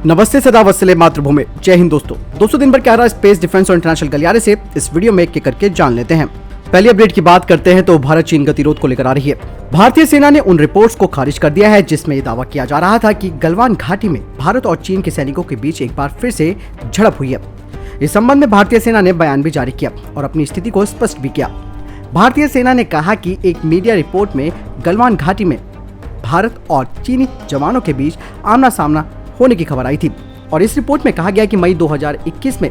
नमस्ते सदा वत्सले मातृभूमि। जय हिंद दोस्तों दिन भर क्या रहा स्पेस डिफेंस और इंटरनेशनल गलियारे से इस वीडियो में एक करके जान लेते हैं। पहली अपडेट की बात करते हैं तो भारत चीन गतिरोध को लेकर आ रही है। भारतीय सेना ने उन रिपोर्ट्स को खारिज कर दिया है जिसमें ये दावा किया जा रहा था कि गलवान घाटी में भारत और चीन के सैनिकों के बीच एक बार फिर से झड़प हुई है। इस संबंध में भारतीय सेना ने बयान भी जारी किया और अपनी स्थिति को स्पष्ट भी किया। भारतीय सेना ने कहा कि एक मीडिया रिपोर्ट में गलवान घाटी में भारत और चीनी जवानों के बीच आमना सामना होने की खबर आई थी और इस रिपोर्ट में कहा गया कि मई 2021 में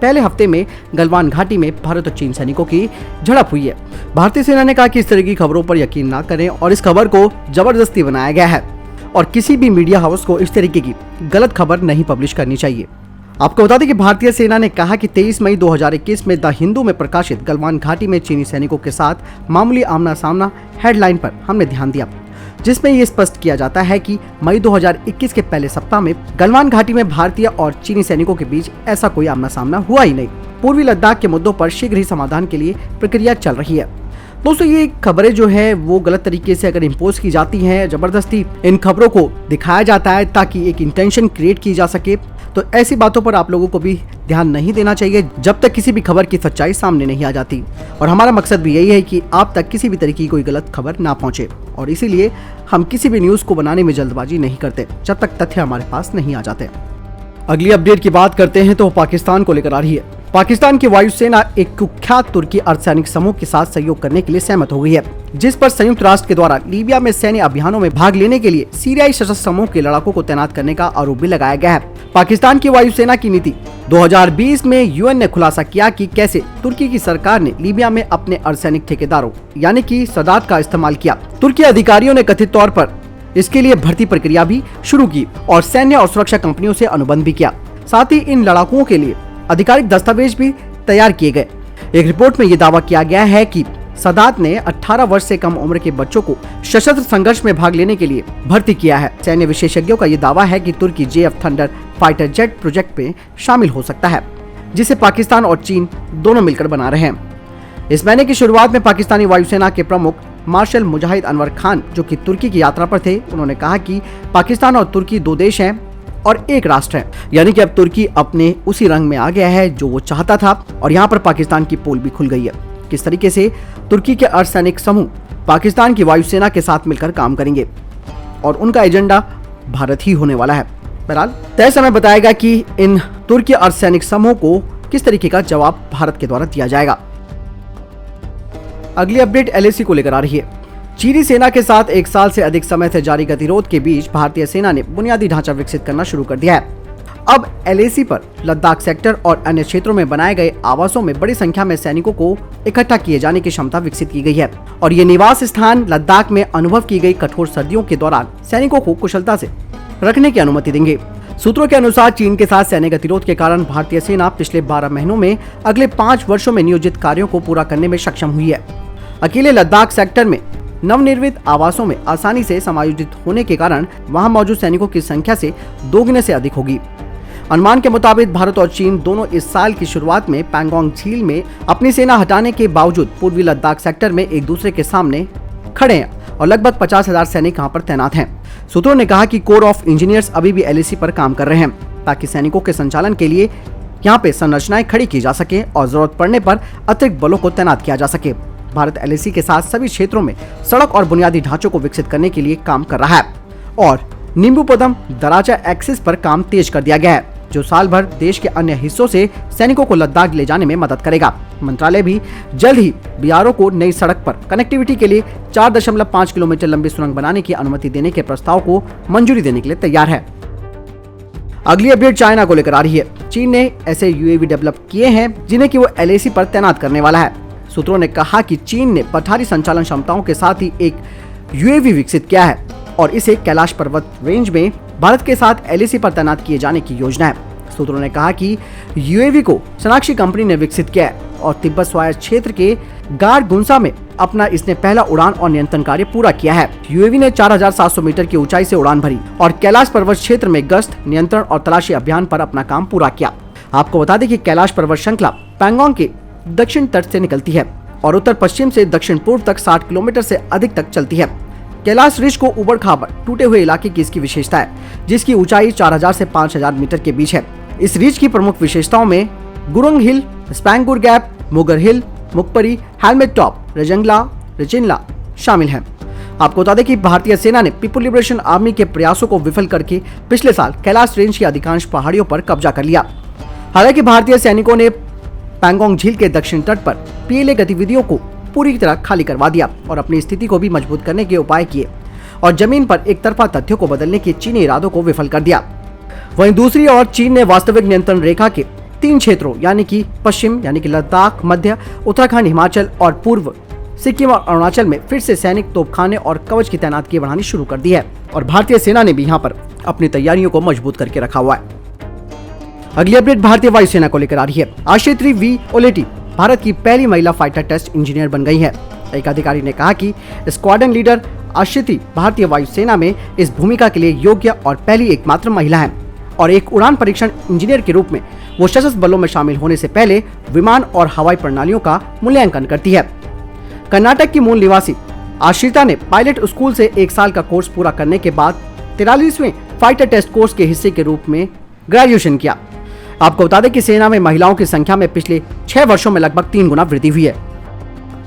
पहले हफ्ते में गलवान घाटी में भारत और चीन सैनिकों की झड़प हुई है। भारतीय सेना ने कहा कि इस तरह की खबरों पर यकीन न करें और इस खबर को जबरदस्ती बनाया गया है और किसी भी मीडिया हाउस को इस तरीके की गलत खबर नहीं पब्लिश करनी चाहिए। आपको बता दें कि भारतीय सेना ने कहा कि 23 मई 2021 में द हिंदू में प्रकाशित गलवान घाटी में चीनी सैनिकों के साथ मामूली आमना सामना हेडलाइन पर हमने ध्यान दिया, जिसमें ये स्पष्ट किया जाता है कि मई 2021 के पहले सप्ताह में गलवान घाटी में भारतीय और चीनी सैनिकों के बीच ऐसा कोई आमना सामना हुआ ही नहीं। पूर्वी लद्दाख के मुद्दों पर शीघ्र ही समाधान के लिए प्रक्रिया चल रही है। दोस्तों, ये खबरें जो है वो गलत तरीके से अगर इम्पोज की जाती हैं, जबरदस्ती इन खबरों को दिखाया जाता है ताकि एक इंटेंशन क्रिएट की जा सके, तो ऐसी बातों पर आप लोगों को भी ध्यान नहीं देना चाहिए जब तक किसी भी खबर की सच्चाई सामने नहीं आ जाती। और हमारा मकसद भी यही है कि आप तक किसी भी तरीके की कोई गलत खबर ना पहुंचे और इसीलिए हम किसी भी न्यूज़ को बनाने में जल्दबाजी नहीं करते जब तक तथ्य हमारे पास नहीं आ जाते। अगली अपडेट की बात करते हैं तो पाकिस्तान को लेकर आ रही है। पाकिस्तान की वायुसेना एक कुख्यात तुर्की अर्धसैनिक समूह के साथ सहयोग करने के लिए सहमत हो गई है, जिस पर संयुक्त राष्ट्र के द्वारा लीबिया में सैन्य अभियानों में भाग लेने के लिए सीरियाई सशस्त्र समूह के लड़ाकों को तैनात करने का आरोप भी लगाया गया है। पाकिस्तान की वायुसेना की नीति 2020 में यूएन ने खुलासा किया कि कैसे तुर्की की सरकार ने लीबिया में अपने अर्धसैनिक ठेकेदारों यानी कि सदात का इस्तेमाल किया। तुर्की अधिकारियों ने कथित तौर पर इसके लिए भर्ती प्रक्रिया भी शुरू की और सैन्य और सुरक्षा कंपनियों से अनुबंध भी किया। साथ ही इन लड़ाकुओं के लिए आधिकारिक दस्तावेज भी तैयार किए गए। एक रिपोर्ट में ये दावा किया गया है कि सदात ने 18 वर्ष से कम उम्र के बच्चों को सशस्त्र संघर्ष में भाग लेने के लिए भर्ती किया है। सैन्य विशेषज्ञों का ये दावा है कि तुर्की JF thunder fighter jet project में शामिल हो सकता है, जिसे पाकिस्तान और चीन दोनों मिलकर बना रहे हैं। इस महीने की शुरुआत में पाकिस्तानी वायुसेना के प्रमुख मार्शल मुजाहिद अनवर खान, जो कि तुर्की की यात्रा पर थे, उन्होंने कहा कि पाकिस्तान और तुर्की दो देश हैं और एक राष्ट्र है, यानी कि अब तुर्की अपने उसी रंग में आ गया है जो वो चाहता था और यहाँ पर पाकिस्तान की पोल भी खुल गई है। किस तरीके से तुर्की के अर्धसैनिक समूह पाकिस्तान की वायुसेना के साथ मिलकर काम करेंगे और उनका एजेंडा भारत ही होने वाला है। बहरहाल तय समय बताएगा कि इन तुर्की अर्धसैनिक समूह को किस तरीके का जवाब भारत के द्वारा दिया जाएगा। अगली अपडेट LAC को लेकर आ रही है। चीनी सेना के साथ एक साल से अधिक समय से जारी गतिरोध के बीच भारतीय सेना ने बुनियादी ढांचा विकसित करना शुरू कर दिया है। अब LAC पर लद्दाख सेक्टर और अन्य क्षेत्रों में बनाए गए आवासों में बड़ी संख्या में सैनिकों को इकट्ठा किए जाने की क्षमता विकसित की गई है और ये निवास स्थान लद्दाख में अनुभव की गई कठोर सर्दियों के दौरान सैनिकों को कुशलता से रखने की अनुमति देंगे। सूत्रों के अनुसार चीन के साथ सैन्य गतिरोध के कारण भारतीय सेना पिछले 12 महीनों में अगले 5 वर्षों में नियोजित कार्यों को पूरा करने में सक्षम हुई है। अकेले लद्दाख सेक्टर में नवनिर्मित आवासों में आसानी से समायोजित होने के कारण वहां मौजूद सैनिकों की संख्या से दोगुने से अधिक होगी। अनुमान के मुताबिक भारत और चीन दोनों इस साल की शुरुआत में पैंगोंग झील में अपनी सेना हटाने के बावजूद पूर्वी लद्दाख सेक्टर में एक दूसरे के सामने खड़े हैं और लगभग 50,000 सैनिक यहाँ पर तैनात हैं। सूत्रों ने कहा कि कोर ऑफ इंजीनियर्स अभी भी LAC पर काम कर रहे हैं ताकि सैनिकों के संचालन के लिए यहाँ पे संरचनाएं खड़ी की जा सके और जरूरत पड़ने पर अतिरिक्त बलों को तैनात किया जा सके। भारत LAC के साथ सभी क्षेत्रों में सड़क और बुनियादी ढांचों को विकसित करने के लिए काम कर रहा है और नींबूपदम दराचा एक्सिस पर काम तेज कर दिया गया है, जो साल भर देश के अन्य हिस्सों से सैनिकों को लद्दाख ले जाने में मदद करेगा। मंत्रालय भी जल्द ही BRO को नई सड़क पर कनेक्टिविटी के लिए 4.5 किलोमीटर लंबी सुरंग बनाने की अनुमति देने के प्रस्ताव को मंजूरी देने के लिए तैयार है। अगली अपडेट चाइना को लेकर आ रही है। चीन ने ऐसे UAV डेवलप किए हैं जिन्हें कि वो LAC पर तैनात करने वाला है। सूत्रों ने कहा कि चीन ने पठारी संचालन क्षमताओं के साथ ही एक UAV विकसित किया है और इसे कैलाश पर्वत रेंज में भारत के साथ LAC पर तैनात किए जाने की योजना है। सूत्रों ने कहा कि UAV को सोनाक्षी कंपनी ने विकसित किया है और तिब्बत स्वायत्त क्षेत्र के गारगुंसा में अपना इसने पहला उड़ान और नियंत्रण कार्य पूरा किया है। UAV ने 4700 मीटर की ऊंचाई से उड़ान भरी और कैलाश पर्वत क्षेत्र में गश्त, नियंत्रण और तलाशी अभियान पर अपना काम पूरा किया। आपको बता दें कि कैलाश पर्वत श्रृंखला पैंगोंग के दक्षिण तट से निकलती है और उत्तर पश्चिम से दक्षिण पूर्व तक 60 किलोमीटर से अधिक तक चलती है। कैलाश रिज को उबड़ खाबड़ टूटे हुए इलाके की इसकी विशेषता है, जिसकी ऊंचाई 4000 से 5000 मीटर के बीच है। इस रिज की प्रमुख विशेषताओं में गुरुंग हिल, स्पैंगुर गैप, मुगर हिल, मुकपरी, हेलमेट टॉप, रजंगला, रचिनला शामिल हैं। आपको बता दें कि भारतीय सेना ने पीपुल लिबरेशन आर्मी के प्रयासों को विफल करके पिछले साल कैलाश रेंज की अधिकांश पहाड़ियों पर कब्जा कर लिया। हालांकि भारतीय सैनिकों ने पैंगोंग झील के दक्षिण तट पर पीएलए गतिविधियों को पूरी तरह खाली करवा दिया और अपनी स्थिति को भी मजबूत करने के उपाय किए और जमीन पर एक तरफा तथ्यों को बदलने के चीनी इरादों को विफल कर दिया। वहीं दूसरी ओर चीन ने वास्तविक नियंत्रण रेखा के 3 क्षेत्रों यानी कि पश्चिम यानी कि लद्दाख, मध्य उत्तराखंड, हिमाचल और पूर्व सिक्किम और अरुणाचल में फिर से सैनिक तोपखाने और कवच की तैनाती बढ़ानी शुरू कर दी है और भारतीय सेना ने भी यहाँ पर अपनी तैयारियों को मजबूत करके रखा हुआ है। अगली अपडेट भारतीय वायुसेना को लेकर आ रही है। आश्रित्री वी ओलेटी भारत की पहली महिला फाइटर टेस्ट इंजीनियर बन गई है। एक अधिकारी ने कहा कि स्क्वाड्रन लीडर आश्रिति भारतीय वायुसेना में इस भूमिका के लिए योग्य और पहली एकमात्र महिला है और एक उड़ान परीक्षण इंजीनियर के रूप में वो सशस्त्र बलों में शामिल होने से पहले विमान और हवाई प्रणालियों का मूल्यांकन करती है। कर्नाटक की मूल निवासी आश्रिता ने पायलट स्कूल से 1 साल का कोर्स पूरा करने के बाद 43वें फाइटर टेस्ट कोर्स के हिस्से के रूप में ग्रेजुएशन किया। आपको बता दें कि सेना में महिलाओं की संख्या में पिछले 6 वर्षों में लगभग 3 गुना वृद्धि हुई है।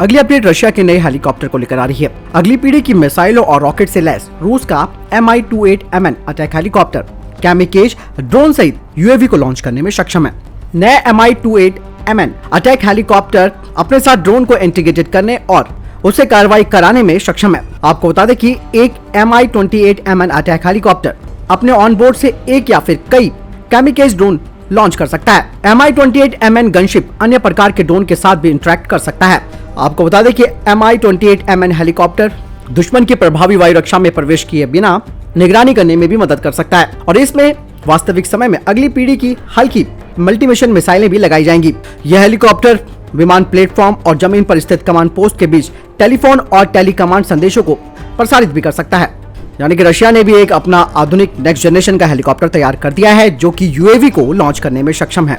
अगली अपडेट रशिया के नए हेलीकॉप्टर को लेकर आ रही है। अगली पीढ़ी की मिसाइलों और रॉकेट से लैस रूस का Mi-28Mn अटैक हेलीकॉप्टर कैमिकेज ड्रोन सहित यूएवी को लॉन्च करने में सक्षम है। नए Mi-28Mn अटैक हेलीकॉप्टर अपने साथ ड्रोन को इंटीग्रेटेड करने और उसे कार्रवाई कराने में सक्षम है। आपको बता दें कि एक Mi-28Mn अटैक हेलीकॉप्टर अपने ऑन बोर्ड से एक या फिर कई कैमिकेज ड्रोन लॉन्च कर सकता है। Mi-28Mn गनशिप अन्य प्रकार के ड्रोन के साथ भी इंटरेक्ट कर सकता है। आपको बता दें कि Mi-28Mn हेलीकॉप्टर दुश्मन की प्रभावी वायु रक्षा में प्रवेश किए बिना निगरानी करने में भी मदद कर सकता है और इसमें वास्तविक समय में अगली पीढ़ी की हल्की मल्टी मिशन मिसाइलें भी लगाई जाएंगी। यह हेलीकॉप्टर विमान प्लेटफॉर्म और जमीन पर स्थित कमांड पोस्ट के बीच टेलीफोन और टेली कमांड संदेशों को प्रसारित भी कर सकता है। यानी कि रशिया ने भी एक अपना आधुनिक नेक्स्ट जनरेशन का हेलीकॉप्टर तैयार कर दिया है जो कि यूएवी को लॉन्च करने में सक्षम है।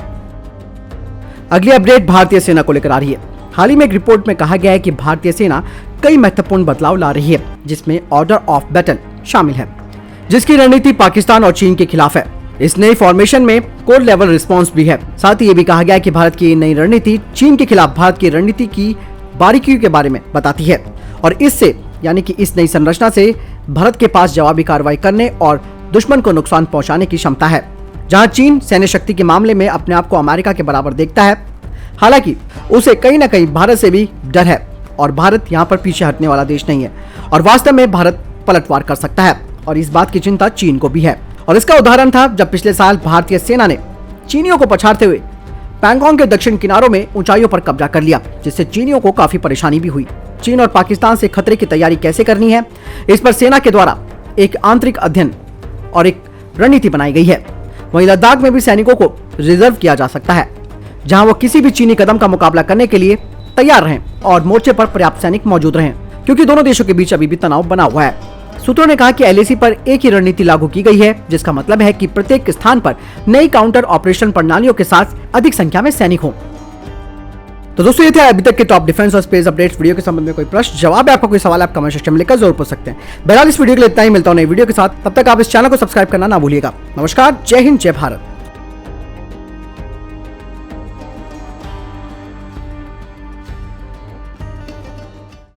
अगली अपडेट भारतीय सेना को लेकर आ रही है। हाल ही में एक रिपोर्ट में कहा गया है कि भारतीय सेना कई महत्वपूर्ण बदलाव ला रही है जिसमें ऑर्डर ऑफ बैटल शामिल है, जिसकी रणनीति पाकिस्तान और चीन के खिलाफ है। इस नई फॉर्मेशन में कोर लेवल रिस्पांस भी है। साथ ही ये भी कहा गया है कि भारत की नई रणनीति चीन के खिलाफ भारत की रणनीति की बारीकियों के बारे में बताती है और इससे यानी कि इस नई संरचना से भारत के पास जवाबी कार्रवाई करने और दुश्मन को नुकसान पहुंचाने की क्षमता है। जहां चीन सैन्य शक्ति के मामले में अपने आप को अमेरिका के बराबर देखता है, हालांकि उसे कहीं न कहीं भारत से भी डर है और भारत यहां पर पीछे हटने वाला देश नहीं है और वास्तव में भारत पलटवार कर सकता है और इस बात की चिंता चीन को भी है। और इसका उदाहरण था जब पिछले साल भारतीय सेना ने चीनियों को पछाड़ते हुए पैंगोंग के दक्षिण किनारों में ऊंचाइयों पर कब्जा कर लिया, जिससे चीनियों को काफी परेशानी भी हुई। चीन और पाकिस्तान से खतरे की तैयारी कैसे करनी है, इस पर सेना के द्वारा एक आंतरिक अध्ययन और एक रणनीति बनाई गई है। वहीं लद्दाख में भी सैनिकों को रिजर्व किया जा सकता है, जहां वो किसी भी चीनी कदम का मुकाबला करने के लिए तैयार रहें और मोर्चे पर पर्याप्त सैनिक मौजूद रहें, क्योंकि दोनों देशों के बीच अभी भी तनाव बना हुआ है। सूत्रों ने कहा कि एलएसी पर एक ही रणनीति लागू की गई है, जिसका मतलब है कि प्रत्येक स्थान पर नई काउंटर ऑपरेशन प्रणालियों के साथ अधिक संख्या में सैनिक हों। तो दोस्तों ये थे अभी तक के टॉप डिफेंस और स्पेस अपडेट्स। वीडियो के संबंध में कोई प्रश्न, जवाब है, आपका कोई सवाल, आप कमेंट सेक्शन में लिखकर जरूर पूछ सकते हैं। बहरहाल इस वीडियो के लिए इतना ही, मिलता हूं नई वीडियो के साथ। तब तक आप इस चैनल को सब्सक्राइब करना ना भूलिएगा। नमस्कार, जय हिंद, जय भारत।